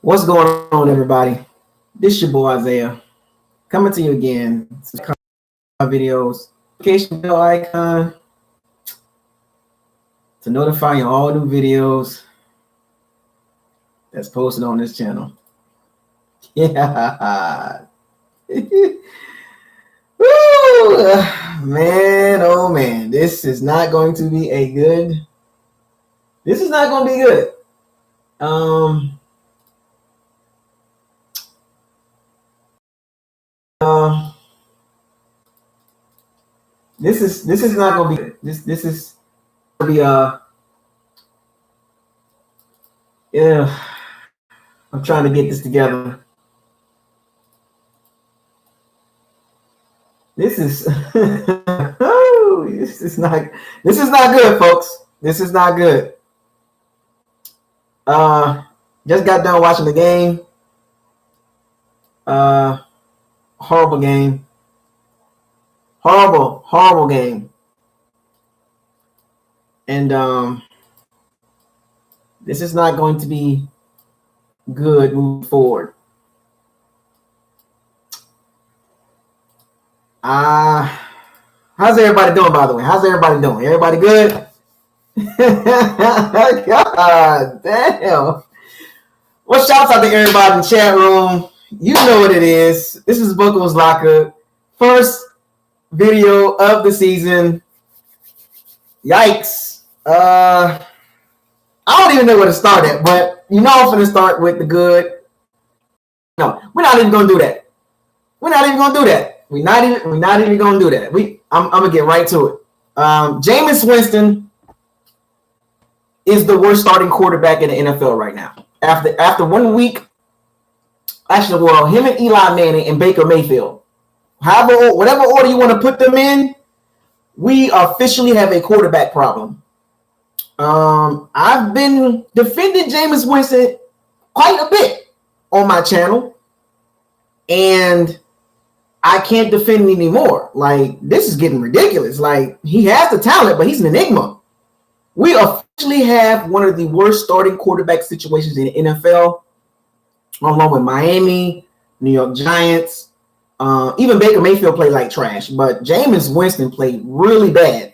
What's going on, everybody? This your boy Isaiah coming to you again. My videos, notification bell icon to notify you all new videos that's posted on this channel. Yeah, woo, man, oh man, this is not going to be a good. This is not going to be good. This is not gonna be good. This is gonna be yeah. I'm trying to get this together. This is this is not good, folks. This is not good. Just got done watching the game. Horrible game. Horrible game. And this is not going to be good moving forward. How's everybody doing, by the way? How's everybody doing? Everybody good? God damn. Well, shouts out to everybody in the chat room. You know what it is. This is Buccaneers Locker. First video of the season. Yikes. I don't even know where to start at, but you know I'm going to start with the good. No, we're not even going to do that. We're not even going to do that. We're not even going to do that. I'm going to get right to it. Jameis Winston is the worst starting quarterback in the NFL right now. After 1 week, actually, well, him and Eli Manning and Baker Mayfield, whatever order you want to put them in, we officially have a quarterback problem. I've been defending Jameis Winston quite a bit on my channel, and I can't defend him anymore. Like, this is getting ridiculous. Like, he has the talent, but he's an enigma. We officially have one of the worst starting quarterback situations in the NFL, along with Miami, New York Giants. Even Baker Mayfield played like trash, but Jameis Winston played really bad.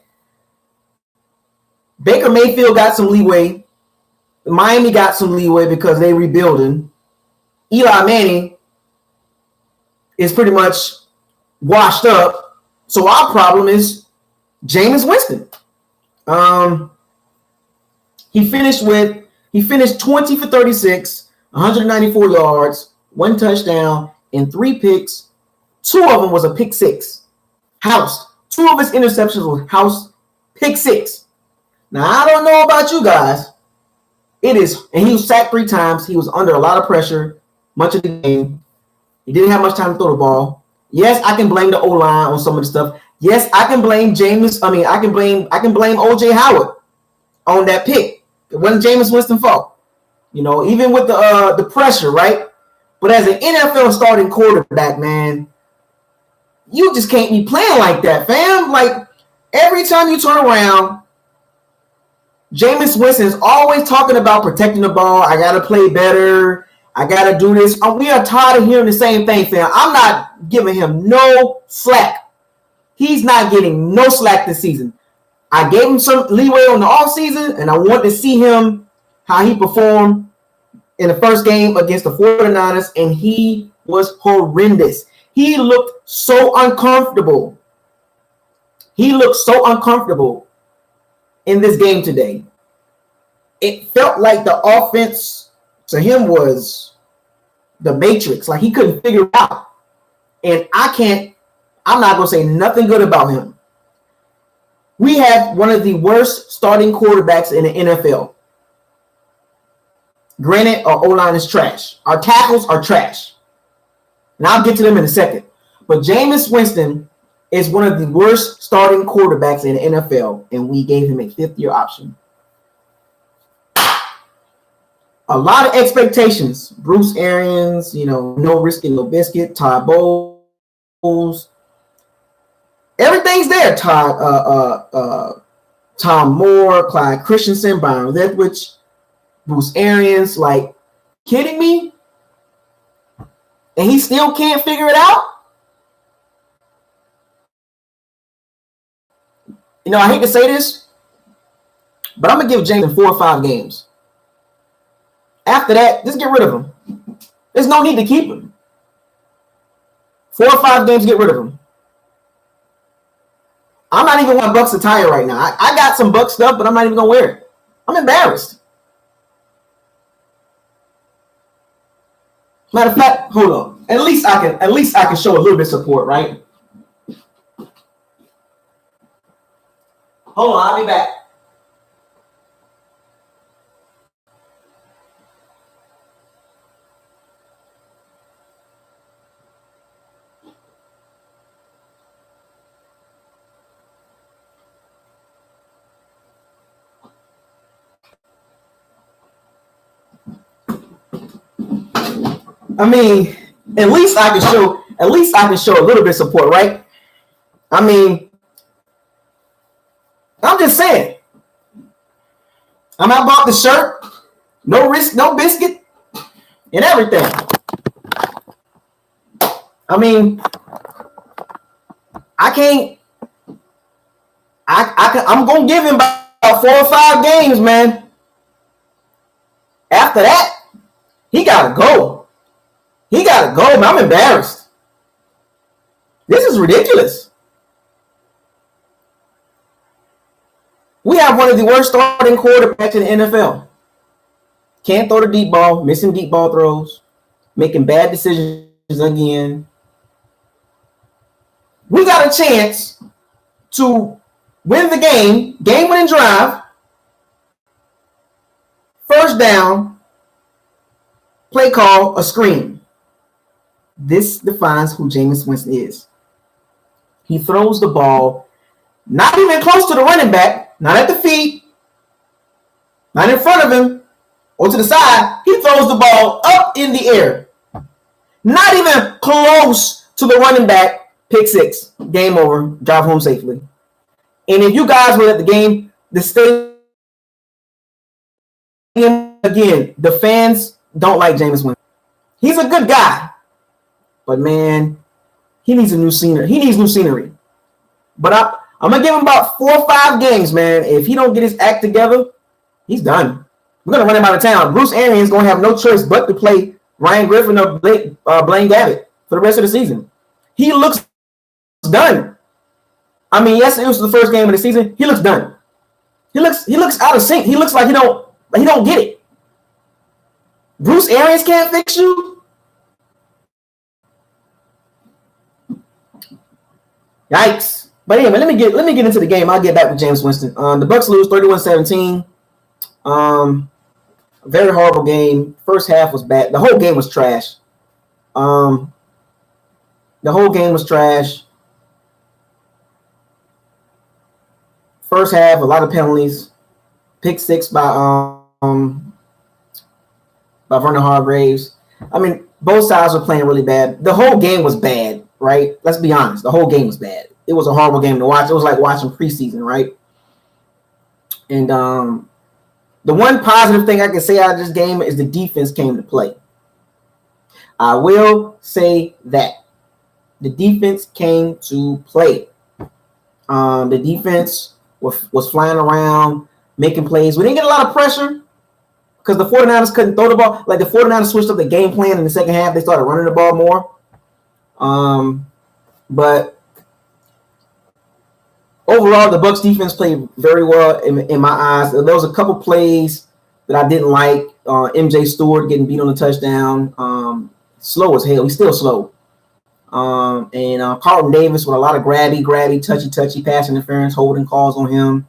Baker Mayfield got some leeway. Miami got some leeway because they rebuilding. Eli Manning is pretty much washed up. So our problem is Jameis Winston. He finished 20 for 36, 194 yards, 1 touchdown, and 3 picks. 2 of them was a pick six. Housed. 2 of his interceptions were housed pick six. Now, I don't know about you guys. And he was sacked 3 times. He was under a lot of pressure much of the game. He didn't have much time to throw the ball. Yes, I can blame the O-line on some of the stuff. Yes, I can blame I can blame O.J. Howard on that pick. It wasn't Jameis Winston's fault. You know, even with the pressure, right? But as an NFL starting quarterback, man, you just can't be playing like that, fam. Like, every time you turn around, Jameis Winston is always talking about protecting the ball. I got to play better. I got to do this. We are tired of hearing the same thing, fam. I'm not giving him no slack. He's not getting no slack this season. I gave him some leeway on the offseason, and I want to see him, how he performed in the first game against the 49ers, and he was horrendous. He looked so uncomfortable. In this game today. It felt like the offense to him was the Matrix. Like, he couldn't figure it out. And I'm not going to say nothing good about him. We have one of the worst starting quarterbacks in the NFL. Granted, our O-line is trash. Our tackles are trash. And I'll get to them in a second. But Jameis Winston is one of the worst starting quarterbacks in the NFL, and we gave him a 5th-year option. A lot of expectations. Bruce Arians, no risking, no biscuit. Todd Bowles. Everything's there. Tom Moore, Clyde Christensen, Byron Leftwich, Bruce Arians. Like, kidding me? and he still can't figure it out. You know, I hate to say this, but I'm going to give James 4 or 5 games. After that, just get rid of him. There's no need to keep him. 4 or 5 games, get rid of him. I'm not even wearing Bucs attire right now. I got some Bucs stuff, but I'm not even going to wear it. I'm embarrassed. Matter of fact, hold on. At least I can show a little bit of support, right? Hold on, I'll be back. I mean, at least I can show a little bit of support, right? I mean, I'm just saying. I bought the shirt, no risk, no biscuit, and everything. I mean, I'm gonna give him about 4 or 5 games, man. After that, he gotta go. He gotta go, man. I'm embarrassed. This is ridiculous. We have one of the worst starting quarterbacks in the NFL. Can't throw the deep ball, missing deep ball throws, making bad decisions again. We got a chance to win the game-winning drive, first down, play call, a screen. This defines who Jameis Winston is. He throws the ball not even close to the running back, not at the feet, not in front of him, or to the side. He throws the ball up in the air. Not even close to the running back. Pick 6. Game over. Drive home safely. And if you guys were at the game, the stadium, again, the fans don't like Jameis Winston. He's a good guy. But, man, he needs a new scenery. He needs new scenery. But I'm going to give him about 4 or 5 games, man. If he don't get his act together, he's done. We're going to run him out of town. Bruce Arians going to have no choice but to play Ryan Griffin or Blaine Gabbert for the rest of the season. He looks done. I mean, yes, it was the first game of the season. He looks done. He looks out of sync. He looks like he don't get it. Bruce Arians can't fix you. Yikes. But anyway, let me get into the game. I'll get back with Jameis Winston. The Bucs lose 31-17. Very horrible game. First half was bad. The whole game was trash. First half, a lot of penalties. Pick 6 by Vernon Hargreaves. I mean, both sides were playing really bad. The whole game was bad, right? Let's be honest. The whole game was bad. It was a horrible game to watch. It was like watching preseason, right? And the one positive thing I can say out of this game is the defense came to play. I will say that. The defense came to play. The defense was flying around, making plays. We didn't get a lot of pressure because the 49ers couldn't throw the ball. Like the 49ers switched up the game plan in the second half. They started running the ball more. But overall, the Bucs defense played very well in my eyes. There was a couple plays that I didn't like. MJ Stewart getting beat on the touchdown. Slow as hell. He's still slow. And Carlton Davis with a lot of grabby, touchy pass interference, holding calls on him.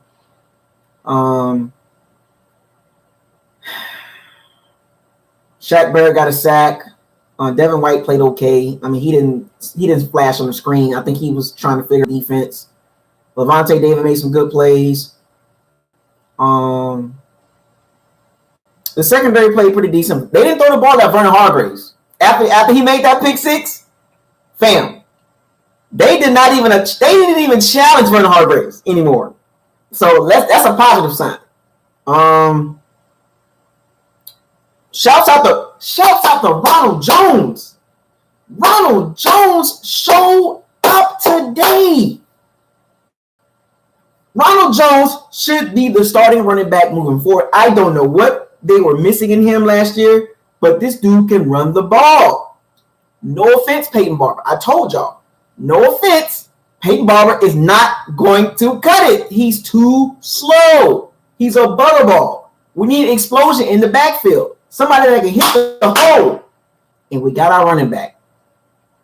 Shaq Barrett got a sack. Devin White played okay. I mean, he didn't flash on the screen. I think he was trying to figure defense. Levante David made some good plays. The secondary played pretty decent. They didn't throw the ball at Vernon Hargreaves. After he made that pick 6, fam, they didn't even challenge Vernon Hargreaves anymore. So that's a positive sign. Shouts out to Ronald Jones. Ronald Jones showed up today. Ronald Jones should be the starting running back moving forward. I don't know what they were missing in him last year, but this dude can run the ball. No offense, Peyton Barber. I told y'all. No offense. Peyton Barber is not going to cut it. He's too slow. He's a butterball. We need explosion in the backfield. Somebody that can hit the hole. And we got our running back.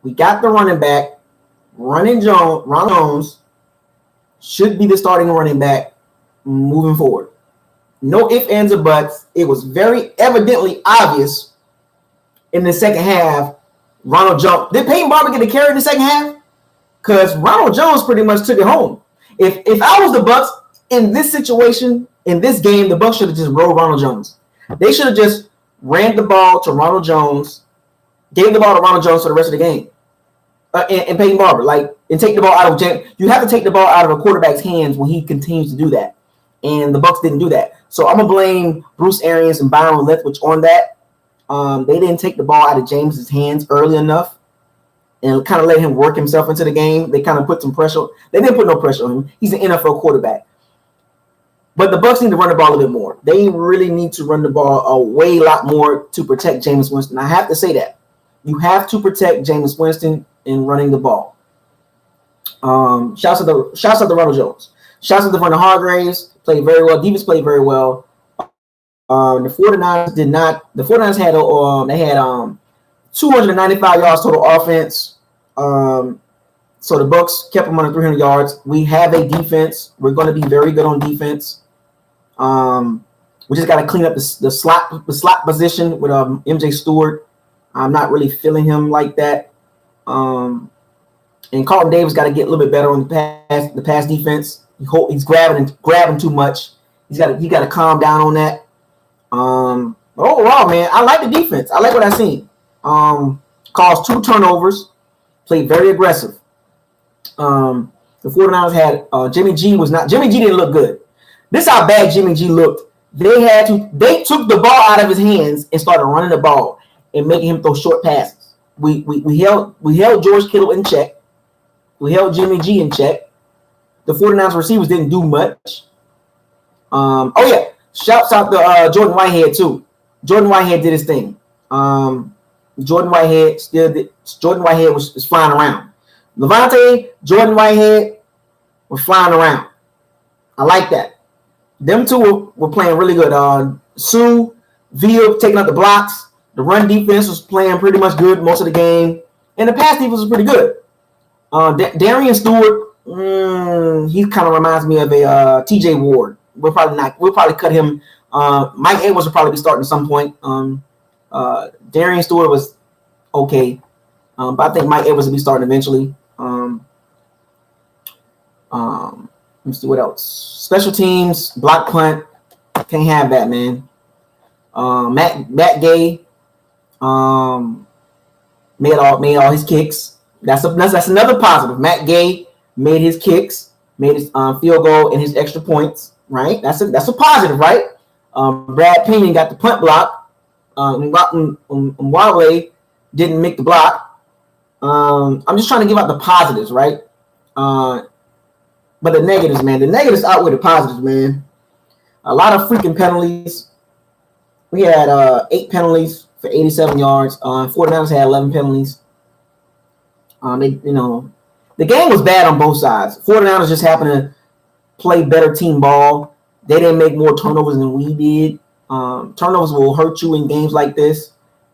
We got the running back. Ronald Jones should be the starting running back moving forward. No ifs, ands, or buts. It was very evidently obvious in the second half. Ronald Jones. Did Peyton Barber get a carry in the second half? Because Ronald Jones pretty much took it home. If I was the Bucs in this situation, in this game, the Bucs should have just rolled Ronald Jones. They should have just ran the ball to Ronald Jones, gave the ball to Ronald Jones for the rest of the game. And Peyton Barber, and take the ball out of James. You have to take the ball out of a quarterback's hands when he continues to do that. And the Bucs didn't do that. So I'm going to blame Bruce Arians and Byron Leftwich on that. They didn't take the ball out of James's hands early enough and kind of let him work himself into the game. They kind of put some pressure. They didn't put no pressure on him. He's an NFL quarterback. But the Bucs need to run the ball a bit more. They really need to run the ball a lot more to protect Jameis Winston. I have to say that. You have to protect Jameis Winston in running the ball. Shouts out to Ronald Jones. Shouts out to Vernon Hargraves. Played very well. Defense played very well. The 49ers did not. The 49ers had 295 yards total offense. So the Bucs kept them under 300 yards. We have a defense. We're going to be very good on defense. We just got to clean up the slot position with MJ Stewart. I'm not really feeling him like that. And Carlton Davis got to get a little bit better on the pass defense. He's grabbing too much. He got to calm down on that. Overall, man, I like the defense. I like what I've seen. Caused 2 turnovers. Played very aggressive. The 49ers had Jimmy G didn't look good. This is how bad Jimmy G looked. They took the ball out of his hands and started running the ball and making him throw short passes. We held George Kittle in check. We held Jimmy G in check. The 49ers receivers didn't do much. Shouts out to Jordan Whitehead too. Jordan Whitehead did his thing. Jordan Whitehead was flying around. Levante, Jordan Whitehead were flying around. I like that. Them two were playing really good. Sue, Villa taking out the blocks. The run defense was playing pretty much good most of the game. And the pass defense was pretty good. Darian Stewart, he kind of reminds me of a TJ Ward. We'll probably cut him. Mike Edwards will probably be starting at some point. Darian Stewart was okay. But I think Mike Edwards will be starting eventually. Let me see what else. Special teams, block punt. Can't have that, man. Matt Gay made all his kicks. That's another positive. Matt Gay made his kicks, made his field goal and his extra points. Right? That's a positive, right? Brad Payne got the punt block. Huawei didn't make the block. I'm just trying to give out the positives, right? But the negatives, man. The negatives outweigh the positives, man. A lot of freaking penalties. We had 8 penalties for 87 yards. 49ers had 11 penalties. The game was bad on both sides. 49ers just happened to play better team ball. They didn't make more turnovers than we did. Turnovers will hurt you in games like this.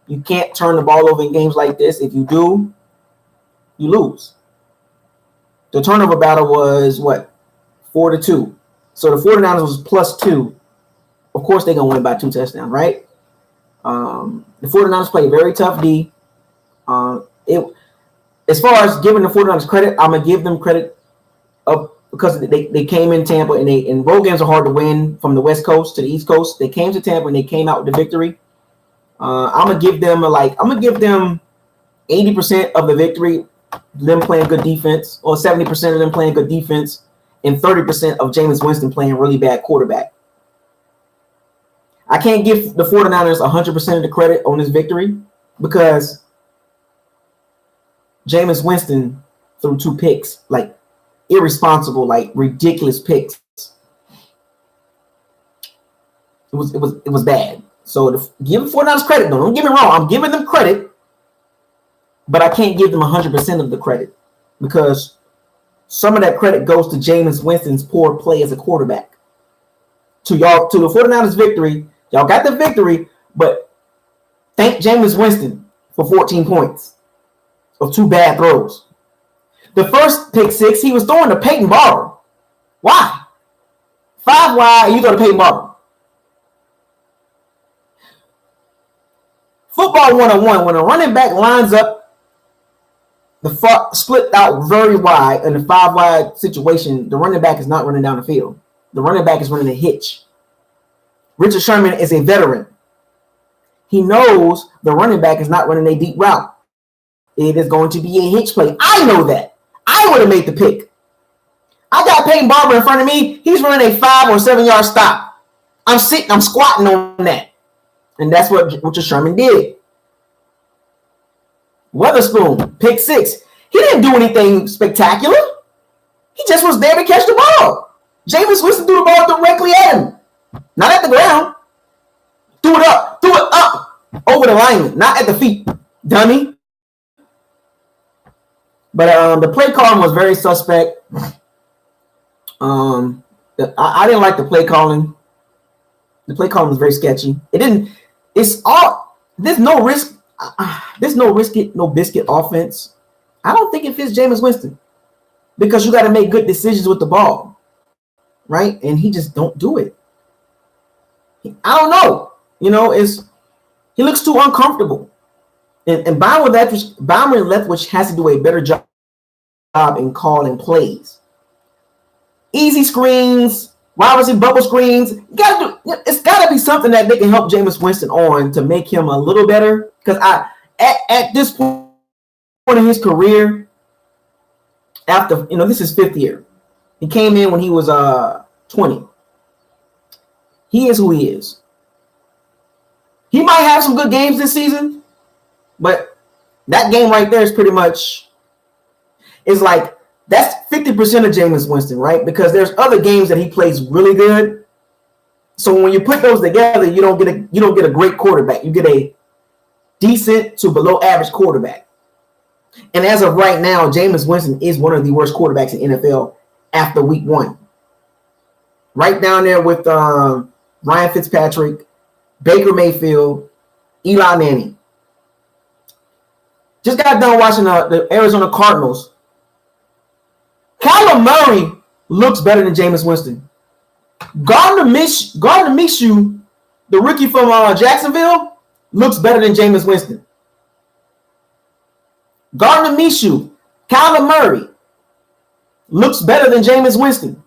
You can't turn the ball over in games like this. If you do, you lose. The turnover battle was 4-2. So the 49ers was +2. Of course, they're going to win by 2 touchdowns, right? The 49ers played very tough D. As far as giving the 49ers credit, I'm going to give them credit because they came in Tampa and road games are hard to win from the West Coast to the East Coast. They came to Tampa and they came out with the victory. I'm going to give them 80% of the victory, them playing good defense, or 70% of them playing good defense, and 30% of Jameis Winston playing really bad quarterback. I can't give the 49ers 100% of the credit on this victory because Jameis Winston threw 2 picks, like irresponsible, like ridiculous picks. It was bad. So give 49ers credit, though. Don't get me wrong. I'm giving them credit, but I can't give them 100% of the credit because some of that credit goes to Jameis Winston's poor play as a quarterback. To the 49ers victory, y'all got the victory, but thank Jameis Winston for 14 points of 2 bad throws. The first pick 6, he was throwing to Peyton Barber. Why? 5 wide, you go to Peyton Barber. Football 101, when a running back lines up the split out very wide in the 5 wide situation, the running back is not running down the field. The running back is running a hitch. Richard Sherman is a veteran. He knows the running back is not running a deep route. It is going to be a hitch play. I know that. I would have made the pick. I got Peyton Barber in front of me. He's running a 5 or 7 yard stop. I'm squatting on that. And that's what Richard Sherman did. Witherspoon, pick 6. He didn't do anything spectacular. He just was there to catch the ball. Jameis Winston threw the ball directly at him. Not at the ground. Threw it up over the lineman, not at the feet. Dummy. But the play calling was very suspect. I didn't like the play calling. The play calling was very sketchy. There's no risk. There's no biscuit offense. I don't think it fits Jameis Winston because you got to make good decisions with the ball, right? And he just don't do it. I don't know. He looks too uncomfortable. And Byron Leftwich has to do a better job in calling plays. Easy screens, wide receiver bubble screens. It's got to be something that they can help Jameis Winston on to make him a little better. Because at this point in his career, after this is 5th year, he came in when he was 20. He is who he is. He might have some good games this season, but that game right there is pretty much like that's 50% of Jameis Winston, right? Because there's other games that he plays really good. So when you put those together, you don't get a great quarterback. You get a decent to below average quarterback. And as of right now, Jameis Winston is one of the worst quarterbacks in NFL after week 1. Right down there with Ryan Fitzpatrick, Baker Mayfield, Eli Manning. Just got done watching the Arizona Cardinals. Kyler Murray looks better than Jameis Winston. Gardner Minshew, the rookie from Jacksonville, looks better than Jameis Winston. Gardner Minshew, Kyler Murray looks better than Jameis Winston.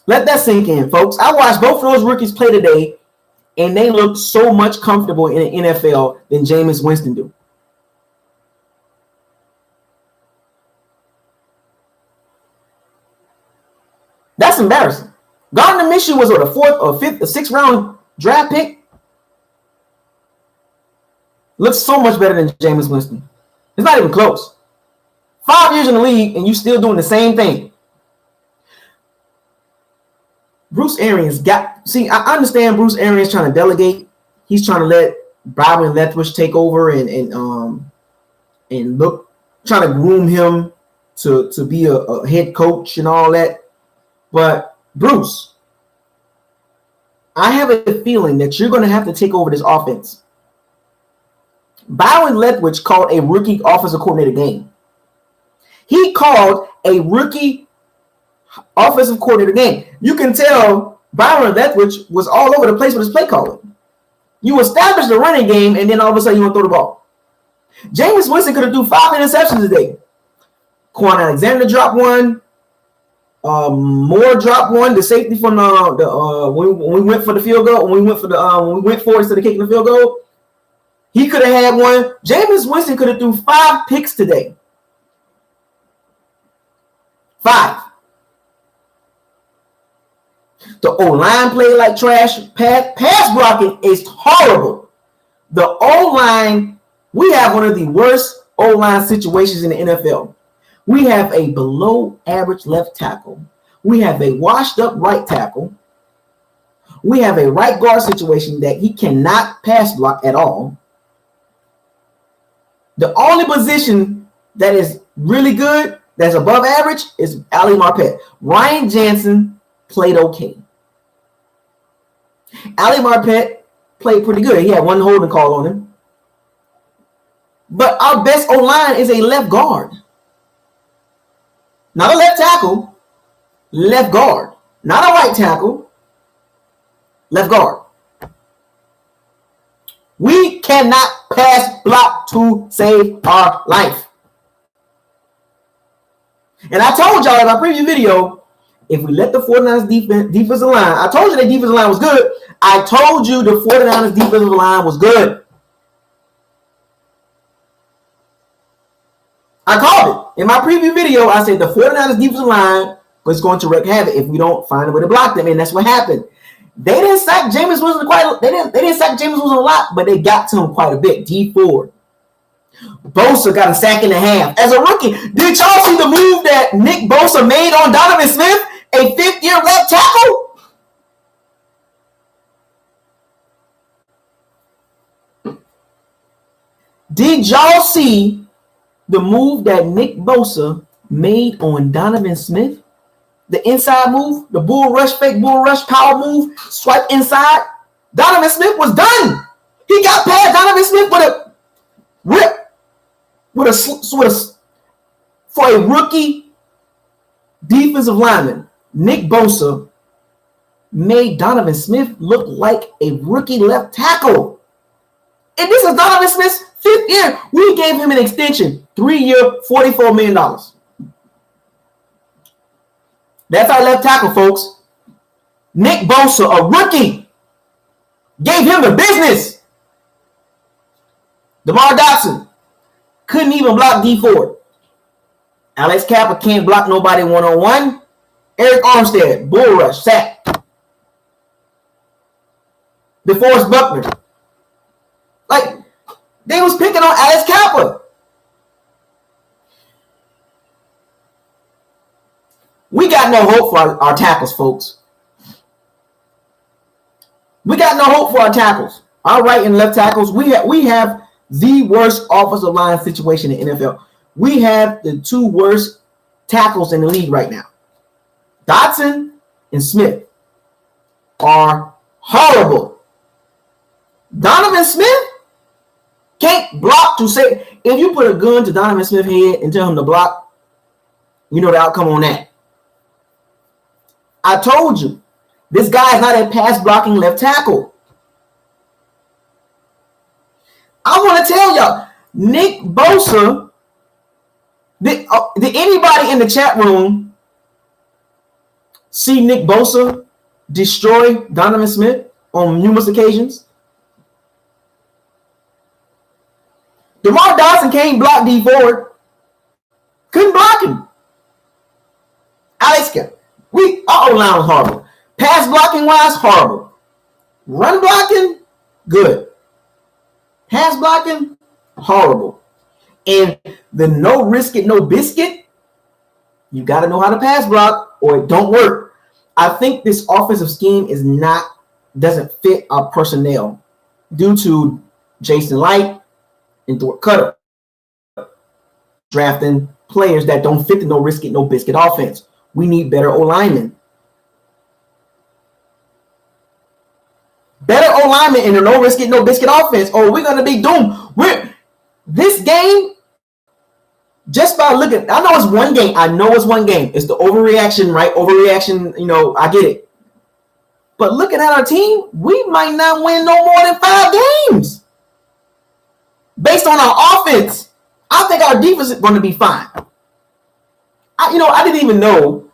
Let that sink in, folks. I watched both of those rookies play today, and they look so much comfortable in the NFL than Jameis Winston do. That's embarrassing. Gardner Minshew was a 4th or 5th or 6th round draft pick. Looks so much better than Jameis Winston. It's not even close. 5 years in the league, and you still doing the same thing. Bruce Arians I understand Bruce Arians trying to delegate. He's trying to let Byron Leftwich take over and trying to groom him to be a head coach and all that. But Bruce, I have a feeling that you're going to have to take over this offense. Byron Leftwich called a rookie offensive coordinator game. He called a rookie offensive coordinator game. You can tell Byron Leftwich was all over the place with his play calling. You establish the running game, and then all of a sudden you want to throw the ball. Jameis Winston could have threw 5 interceptions today. Quan Alexander dropped one. Moore dropped one. The safety from when we went for the field goal, when we went for it instead of kicking the field goal, he could have had one. Jameis Winston could have threw 5 picks today. 5. The O-line played like trash. Pass blocking is horrible. The O-line, we have one of the worst O-line situations in the NFL. We have a below average left tackle. We have a washed up right tackle. We have a right guard situation that he cannot pass block at all. The only position that is really good, that's above average, is Ali Marpet. Ryan Jansen played okay. Ali Marpet played pretty good. He had one holding call on him. But our best O-line is a left guard. Not a left tackle, left guard. Not a right tackle, left guard. We cannot pass block to save our life. And I told y'all in my previous video, if we let the 49ers defensive line, I told you the defensive line was good. I told you the 49ers defensive line was good. I called it. In my preview video, I said the 49ers defensive line was going to wreak havoc if we don't find a way to block them, and that's what happened. They didn't sack Jameis Winston they didn't sack Jameis Winston a lot, but they got to him quite a bit. D4. Bosa got a sack and a half. As a rookie, did y'all see the move that Nick Bosa made on Donovan Smith, a fifth-year left tackle? Did y'all see the move that Nick Bosa made on Donovan Smith? The inside move, the bull rush, fake bull rush, power move, swipe inside. Donovan Smith was done. He got past Donovan Smith with a rip, for a rookie defensive lineman. Nick Bosa made Donovan Smith look like a rookie left tackle. And this is Donovan Smith's fifth year. We gave him an extension, 3-year, $44 million. That's our left tackle, folks. Nick Bosa, a rookie, gave him the business. DeMar Dotson couldn't even block D Ford. Alex Kappa can't block nobody one-on-one. Eric Armstead, bull rush, sack. DeForest Buckner. Like, they was picking on Alex Kappa. We got no hope for our tackles, folks. We got no hope for our tackles. Our right and left tackles, we have the worst offensive line situation in the NFL. We have the two worst tackles in the league right now. Dotson and Smith are horrible. Donovan Smith can't block to say. If you put a gun to Donovan Smith's head and tell him to block, you know the outcome on that. I told you, this guy is not a pass blocking left tackle. I want to tell y'all, Nick Bosa, did anybody in the chat room see Nick Bosa destroy Donovan Smith on numerous occasions? DeMar Dotson can't block D Ford. Couldn't block him. Alex Kappa. Our O-line was horrible. Pass blocking wise, horrible. Run blocking, good. Pass blocking, horrible. And the no risk it, no biscuit, you got to know how to pass block or it don't work. I think this offensive scheme doesn't fit our personnel due to Jason Light and Thor Cutter drafting players that don't fit the no risk it, no biscuit offense. We need better O-linemen. Better O-linemen in a no risk it, no biscuit offense, or we're going to be doomed. This game, just by looking, I know it's one game. It's the overreaction, right? Overreaction, I get it. But looking at our team, we might not win no more than 5 games. Based on our offense, I think our defense is going to be fine. I didn't even know.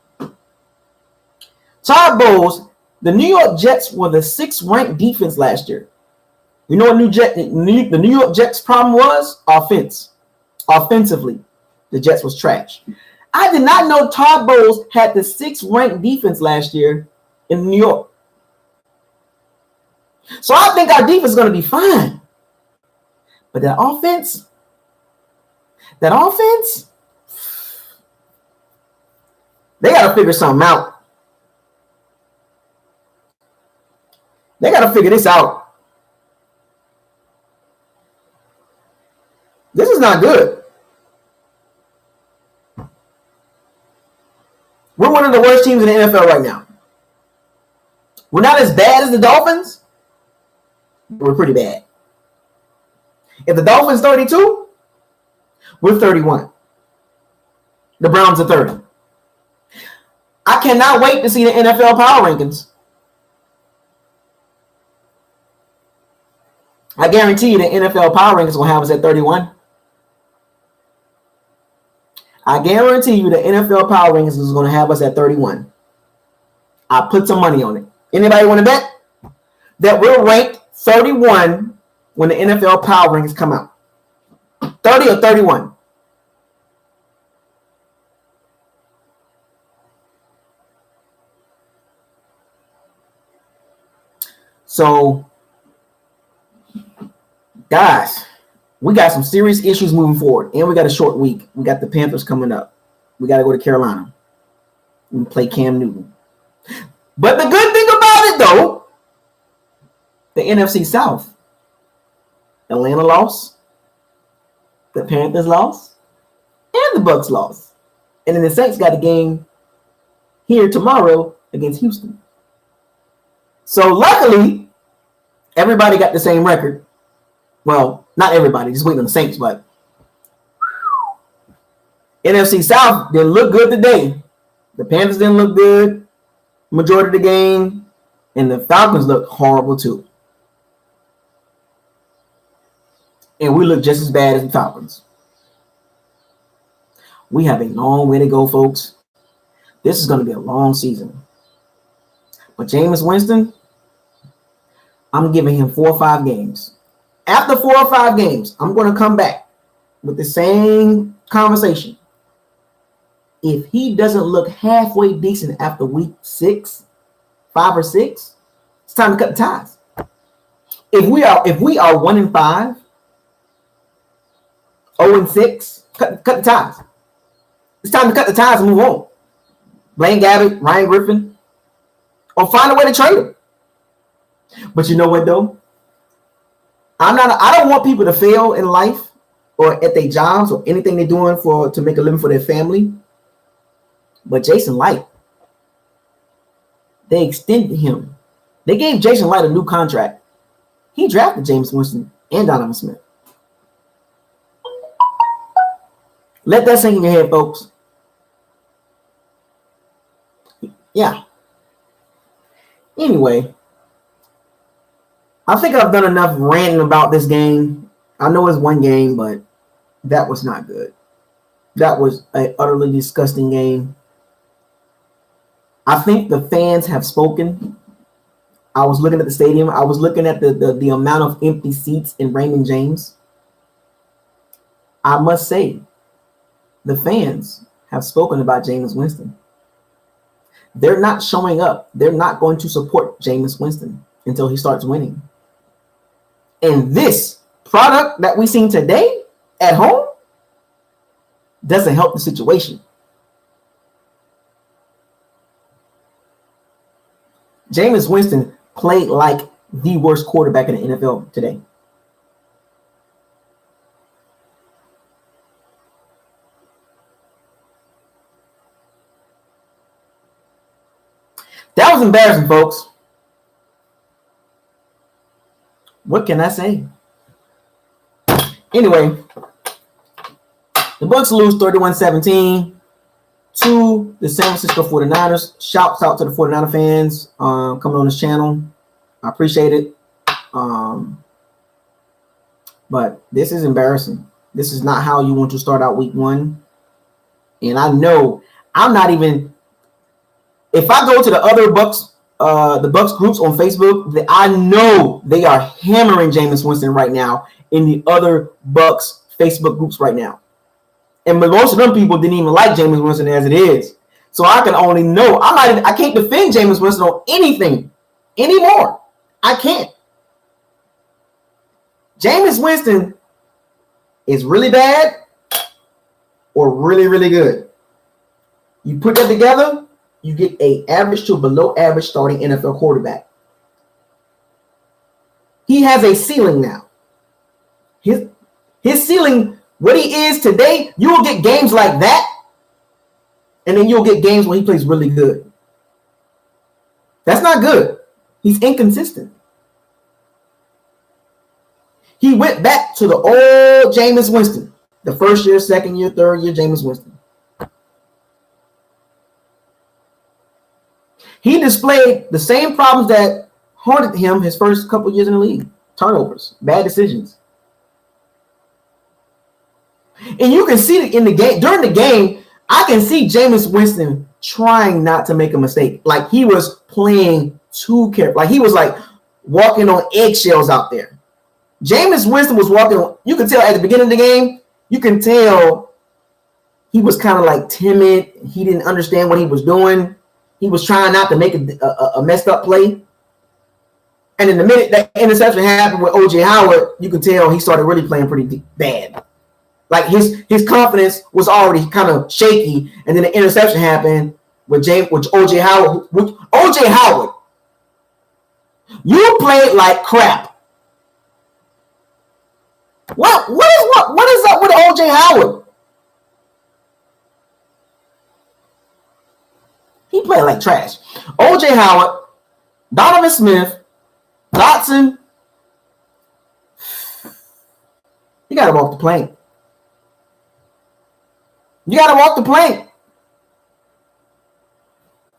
Todd Bowles, the New York Jets were the 6th ranked defense last year. You know what the New York Jets' problem was? Offense. Offensively, the Jets was trash. I did not know Todd Bowles had the 6th ranked defense last year in New York. So I think our defense is going to be fine. But that offense, That offense, they got to figure something out. They got to figure this out. This is not good. We're one of the worst teams in the NFL right now. We're not as bad as the Dolphins. We're pretty bad. If the Dolphins 32, we're 31. The Browns are 30. I cannot wait to see the NFL power rankings. I guarantee you the NFL power rankings will have us at 31. I guarantee you the NFL power rankings is going to have us at 31. I put some money on it. Anybody want to bet that we're ranked 31 when the NFL power rankings come out? 30 or 31? So, guys, we got some serious issues moving forward, and we got a short week. We got the Panthers coming up. We got to go to Carolina and play Cam Newton. But the good thing about it, though, the NFC South, Atlanta lost, the Panthers lost, and the Bucs lost. And then the Saints got a game here tomorrow against Houston. So luckily, everybody got the same record. Well, not everybody, just waiting on the Saints, but NFC South didn't look good today. The Panthers didn't look good majority of the game, and the Falcons looked horrible too. And we look just as bad as the Falcons. We have a long way to go, folks. This is going to be a long season. But Jameis Winston, I'm giving him 4 or 5 games. After 4 or 5 games, I'm going to come back with the same conversation. If he doesn't look halfway decent after week 5 or 6, it's time to cut the ties. If we are 1-5, 0-6, cut the ties. It's time to cut the ties and move on. Blaine Gabbert, Ryan Griffin, or find a way to trade him. But you know what though? I don't want people to fail in life or at their jobs or anything they're doing to make a living for their family. But Jason Light, they extended him. They gave Jason Light a new contract. He drafted Jameis Winston and Donovan Smith. Let that sink in your head, folks. Yeah. Anyway, I think I've done enough ranting about this game. I know it's one game, but that was not good. That was an utterly disgusting game. I think the fans have spoken. I was looking at the stadium. I was looking at the amount of empty seats in Raymond James. I must say, the fans have spoken about Jameis Winston. They're not showing up. They're not going to support Jameis Winston until he starts winning. And this product that we seen today at home doesn't help the situation. Jameis Winston played like the worst quarterback in the NFL today. That was embarrassing, folks. What can I say? Anyway, the Bucs lose 31-17 to the San Francisco 49ers. Shouts out to the 49er fans coming on this channel. I appreciate it. But this is embarrassing. This is not how you want to start out week 1. And I know I'm not even... If I go to the other the Bucs groups on Facebook, I know they are hammering Jameis Winston right now in the other Bucs Facebook groups right now. And most of them people didn't even like Jameis Winston as it is. So I can only know. I can't defend Jameis Winston on anything anymore. I can't. Jameis Winston is really bad, or really, really good. You put that together, you get an average to below average starting NFL quarterback. He has a ceiling now. His ceiling, what he is today, you will get games like that, and then you'll get games when he plays really good. That's not good. He's inconsistent. He went back to the old Jameis Winston, the first year, second year, third year Jameis Winston. He displayed the same problems that haunted him his first couple years in the league. Turnovers, bad decisions. And you can see it in the game. During the game, I can see Jameis Winston trying not to make a mistake. Like he was playing too careful. Like he was like walking on eggshells out there. Jameis Winston was walking on, you could tell at the beginning of the game, you can tell he was kind of like timid. He didn't understand what he was doing. He was trying not to make a messed up play. And in the minute that interception happened with O.J. Howard, you can tell he started really playing pretty bad. Like his confidence was already kind of shaky, and then the interception happened with O.J. Howard. O.J. Howard, you played like crap. What is up with O.J. Howard? He played like trash. O.J. Howard, Donovan Smith, Dotson. You got to walk the plank. You got to walk the plank.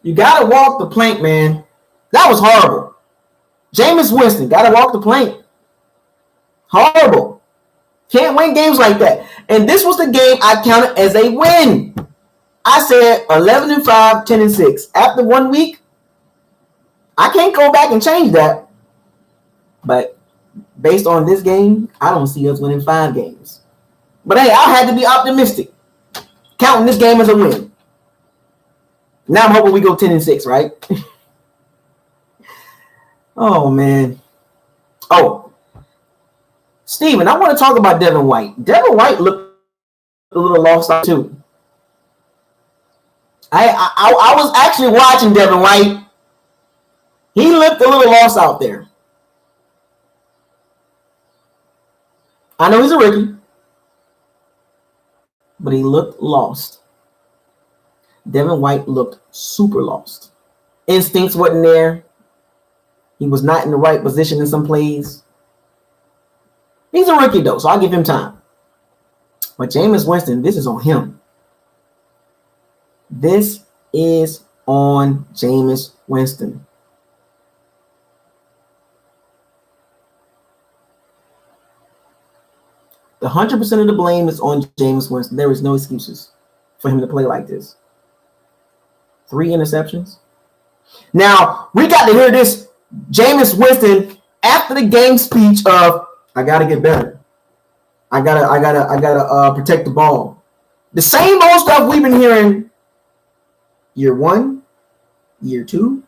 You got to walk the plank, man. That was horrible. Jameis Winston, got to walk the plank. Horrible. Can't win games like that. And this was the game I counted as a win. I said 11-5, 10-6. After 1 week, I can't go back and change that. But based on this game, I don't see us winning 5 games. But hey, I had to be optimistic, counting this game as a win. Now I'm hoping we go 10-6, right? Oh, man. Oh, Steven, I want to talk about Devin White. Devin White looked a little lost out too. I was actually watching Devin White. He looked a little lost out there. I know he's a rookie, but he looked lost. Devin White looked super lost. Instincts wasn't there. He was not in the right position in some plays. He's a rookie, though, so I'll give him time. But Jameis Winston, this is on him. This is on Jameis Winston. The 100% of the blame is on Jameis Winston. There is no excuses for him to play like this. 3 interceptions. Now, we got to hear this Jameis Winston after the game speech of, I got to get better. I gotta protect the ball. The same old stuff we've been hearing year 1, year 2,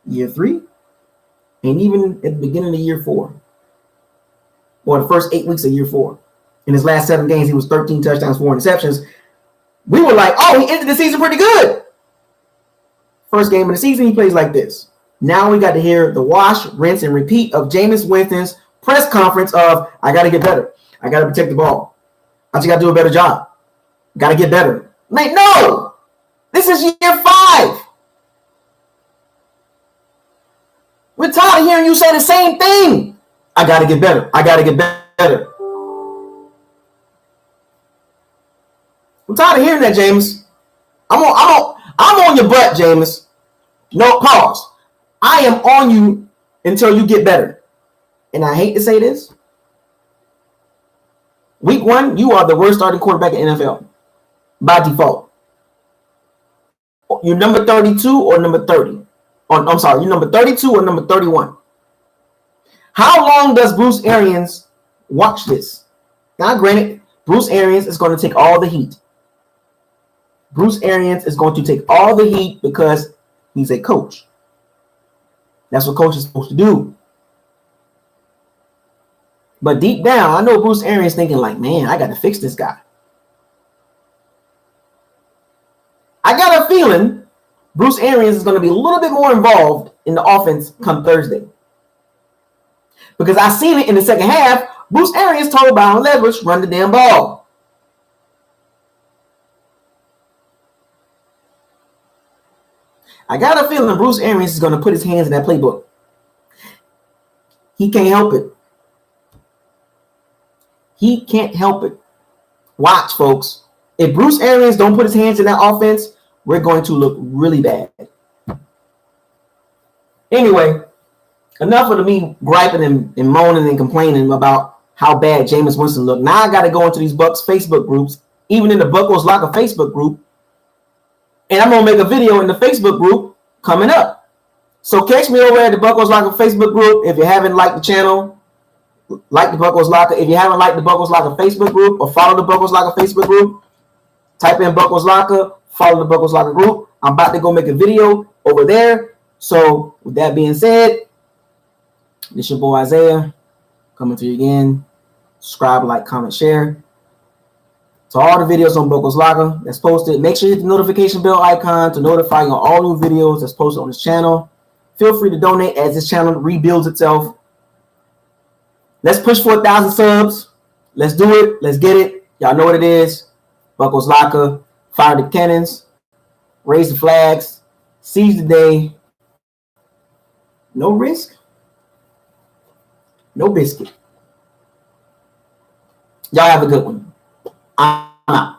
year 3, and even at the beginning of year 4. Or the first 8 weeks of year 4. In his last 7 games, he was 13 touchdowns, 4 interceptions. We were like, oh, he ended the season pretty good. First game of the season, he plays like this. Now we got to hear the wash, rinse, and repeat of Jameis Winston's press conference of, I got to get better. I got to protect the ball. I just got to do a better job. Got to get better. Like, no! This is year 5. We're tired of hearing you say the same thing. I got to get better. I got to get better. I'm tired of hearing that, Jameis. I'm on your butt, Jameis. No, pause. I am on you until you get better. And I hate to say this. Week 1, you are the worst starting quarterback in NFL. By default. You're number 32 or number 30. I'm sorry, you're number 32 or number 31. How long does Bruce Arians watch this? Now, granted, Bruce Arians is going to take all the heat. Bruce Arians is going to take all the heat because he's a coach. That's what coach is supposed to do. But deep down, I know Bruce Arians thinking like, man, I got to fix this guy. I got a feeling Bruce Arians is going to be a little bit more involved in the offense come Thursday. Because I seen it in the second half. Bruce Arians told Byron Leverage, run the damn ball. I got a feeling Bruce Arians is going to put his hands in that playbook. He can't help it. He can't help it. Watch, folks. If Bruce Arians don't put his hands in that offense, we're going to look really bad. Anyway, enough of me griping and moaning and complaining about how bad Jameis Winston looked. Now I got to go into these Bucs Facebook groups, even in the Buccos Locker Facebook group, and I'm going to make a video in the Facebook group coming up. So catch me over at the Buccos Locker Facebook group. If you haven't liked the channel, like the Buccos Locker. If you haven't liked the Buccos Locker Facebook group or follow the Buccos Locker Facebook group, type in Buccos Locker, follow the Buccos Locker group. I'm about to go make a video over there. So with that being said, this your boy Isaiah coming to you again. Subscribe, like, comment, share. To all the videos on Buccos Locker that's posted, make sure you hit the notification bell icon to notify you on all new videos that's posted on this channel. Feel free to donate as this channel rebuilds itself. Let's push for 1,000 subs. Let's do it. Let's get it. Y'all know what it is. Buccos Locker. Fire the cannons. Raise the flags. Seize the day. No risk. No biscuit. Y'all have a good one. I'm out.